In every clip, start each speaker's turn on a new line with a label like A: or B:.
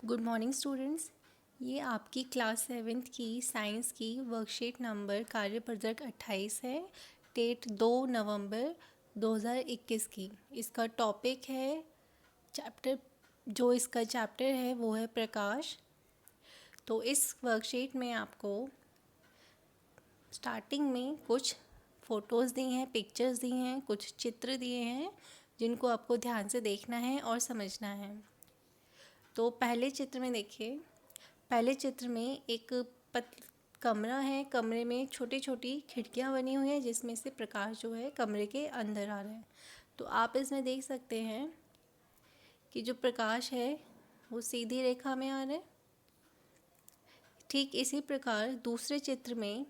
A: Good morning students. ये आपकी class 7th की साइंस की वर्कशीट नंबर कार्यपत्रक 28 है। डेट 2 नवंबर 2021 की। इसका टॉपिक है इसका चैप्टर है वो है प्रकाश। तो इस वर्कशीट में आपको स्टार्टिंग में कुछ फ़ोटोज़ दी हैं, पिक्चर्स दी हैं, कुछ चित्र दिए हैं जिनको आपको ध्यान से देखना है और समझना है। तो पहले चित्र में देखिए। पहले चित्र में एक कमरा है। कमरे में छोटी छोटी खिड़कियां बनी हुई हैं जिसमें से प्रकाश जो है कमरे के अंदर आ रहा है। तो आप इसमें देख सकते हैं कि जो प्रकाश है वो सीधी रेखा में आ रहा है। ठीक इसी प्रकार दूसरे चित्र में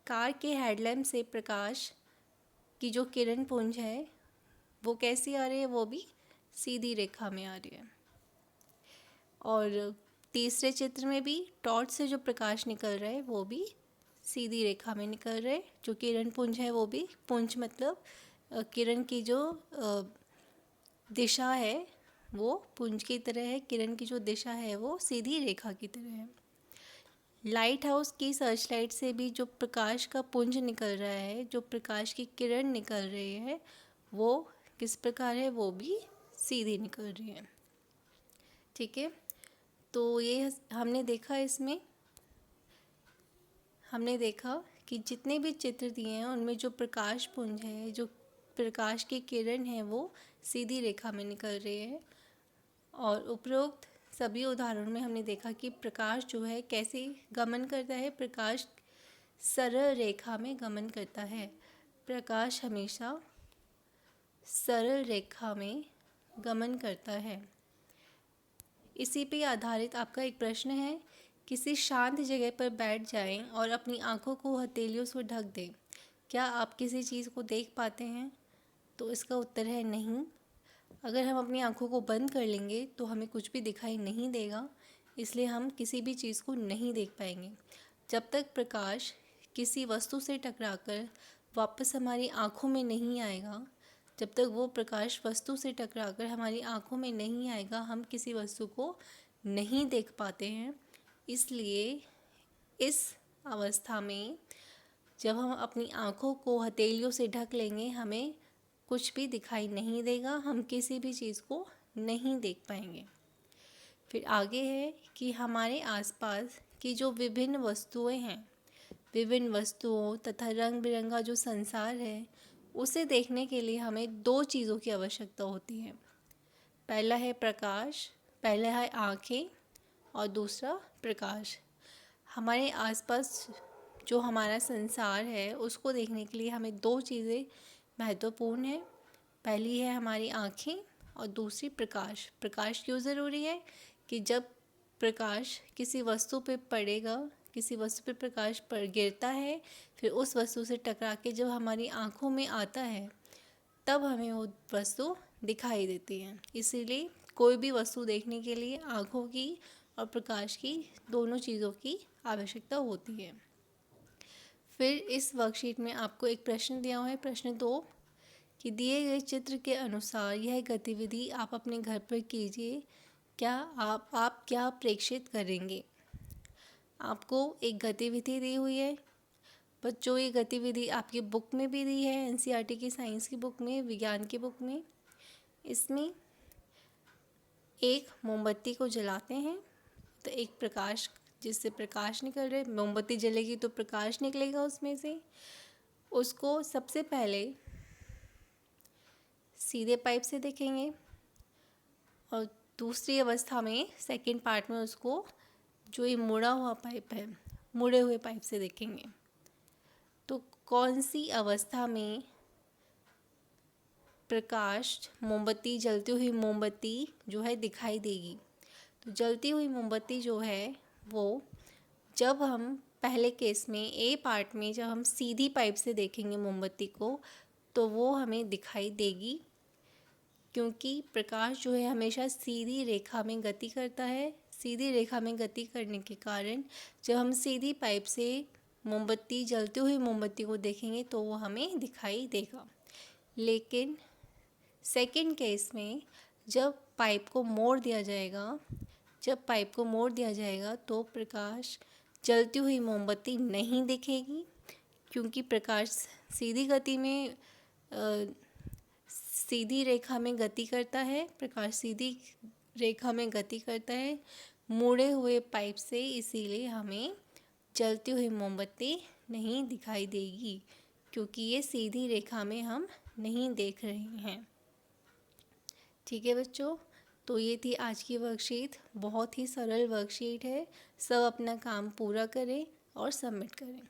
A: कार के हेडलैम्प से प्रकाश की जो किरण पुंज है वो कैसी आ रही है, वो भी सीधी रेखा में आ रही है। और तीसरे चित्र में भी टॉर्च से जो प्रकाश निकल रहा है वो भी सीधी रेखा में निकल रहा है। जो किरण पुंज है वो भी, पुंज मतलब किरण की जो दिशा है वो पुंज की तरह है, किरण की जो दिशा है वो सीधी रेखा की तरह है। लाइट हाउस की सर्च लाइट से भी जो प्रकाश का पुंज निकल रहा है, जो प्रकाश की किरण निकल रही है वो किस प्रकार है, वो भी सीधी निकल रही है। ठीक है, तो ये हमने देखा कि जितने भी चित्र दिए हैं उनमें जो प्रकाश पुंज है, जो प्रकाश की किरण है वो सीधी रेखा में निकल रही है। और उपरोक्त सभी उदाहरणों में हमने देखा कि प्रकाश जो है कैसे गमन करता है। प्रकाश सरल रेखा में गमन करता है। प्रकाश हमेशा सरल रेखा में गमन करता है। इसी पे आधारित आपका एक प्रश्न है। किसी शांत जगह पर बैठ जाएं और अपनी आंखों को हथेलियों से ढक दें। क्या आप किसी चीज़ को देख पाते हैं? तो इसका उत्तर है नहीं। अगर हम अपनी आंखों को बंद कर लेंगे तो हमें कुछ भी दिखाई नहीं देगा, इसलिए हम किसी भी चीज़ को नहीं देख पाएंगे। जब तक प्रकाश किसी वस्तु से टकराकर वापस हमारी आंखों में नहीं आएगा, जब तक वो प्रकाश वस्तु से टकराकर हमारी आंखों में नहीं आएगा, हम किसी वस्तु को नहीं देख पाते हैं। इसलिए इस अवस्था में जब हम अपनी आंखों को हथेलियों से ढक लेंगे, हमें कुछ भी दिखाई नहीं देगा, हम किसी भी चीज़ को नहीं देख पाएंगे। फिर आगे है कि हमारे आसपास की जो विभिन्न वस्तुएं हैं, विभिन्न वस्तुओं तथा रंग बिरंगा जो संसार है, उसे देखने के लिए हमें दो चीज़ों की आवश्यकता होती है। पहला है आँखें और दूसरा प्रकाश। हमारे आसपास जो हमारा संसार है उसको देखने के लिए हमें दो चीज़ें महत्वपूर्ण है। पहली है हमारी आँखें और दूसरी प्रकाश। प्रकाश क्यों ज़रूरी है कि जब प्रकाश किसी वस्तु पे पड़ेगा, किसी वस्तु पे प्रकाश पर गिरता है, फिर उस वस्तु से टकरा के जब हमारी आँखों में आता है तब हमें वो वस्तु दिखाई देती है। इसीलिए कोई भी वस्तु देखने के लिए आँखों की और प्रकाश की, दोनों चीज़ों की आवश्यकता होती है। फिर इस वर्कशीट में आपको एक प्रश्न दिया हुआ है, प्रश्न 2, कि दिए गए चित्र के अनुसार यह गतिविधि आप अपने घर पर कीजिए। क्या आप क्या प्रेक्षित करेंगे? आपको एक गतिविधि दी हुई है। बच्चों, ये गतिविधि आपकी बुक में भी दी है, एनसीईआरटी की साइंस की बुक में, विज्ञान की बुक में। इसमें एक मोमबत्ती को जलाते हैं तो एक प्रकाश, जिससे प्रकाश निकल रहा है, मोमबत्ती जलेगी तो प्रकाश निकलेगा उसमें से। उसको सबसे पहले सीधे पाइप से देखेंगे और दूसरी अवस्था में, सेकंड पार्ट में, उसको जो ये मुड़ा हुआ पाइप है, मुड़े हुए पाइप से देखेंगे। तो कौन सी अवस्था में प्रकाश, मोमबत्ती, जलती हुई मोमबत्ती जो है दिखाई देगी? तो जलती हुई मोमबत्ती जो है वो, जब हम पहले केस में ए पार्ट में जब हम सीधी पाइप से देखेंगे मोमबत्ती को तो वो हमें दिखाई देगी, क्योंकि प्रकाश जो है हमेशा सीधी रेखा में गति करता है। सीधी रेखा में गति करने के कारण जब हम सीधी पाइप से मोमबत्ती, जलती हुई मोमबत्ती को देखेंगे तो वो हमें दिखाई देगा। लेकिन सेकंड केस में जब पाइप को मोड़ दिया जाएगा जब पाइप को मोड़ दिया जाएगा तो प्रकाश जलती हुई मोमबत्ती नहीं दिखेगी, क्योंकि प्रकाश सीधी गति में सीधी रेखा में गति करता है। प्रकाश सीधी रेखा में गति करता है मुड़े हुए पाइप से, इसीलिए हमें जलती हुई मोमबत्ती नहीं दिखाई देगी, क्योंकि ये सीधी रेखा में हम नहीं देख रहे हैं। ठीक है बच्चों, तो ये थी आज की वर्कशीट। बहुत ही सरल वर्कशीट है। सब अपना काम पूरा करें और सबमिट करें।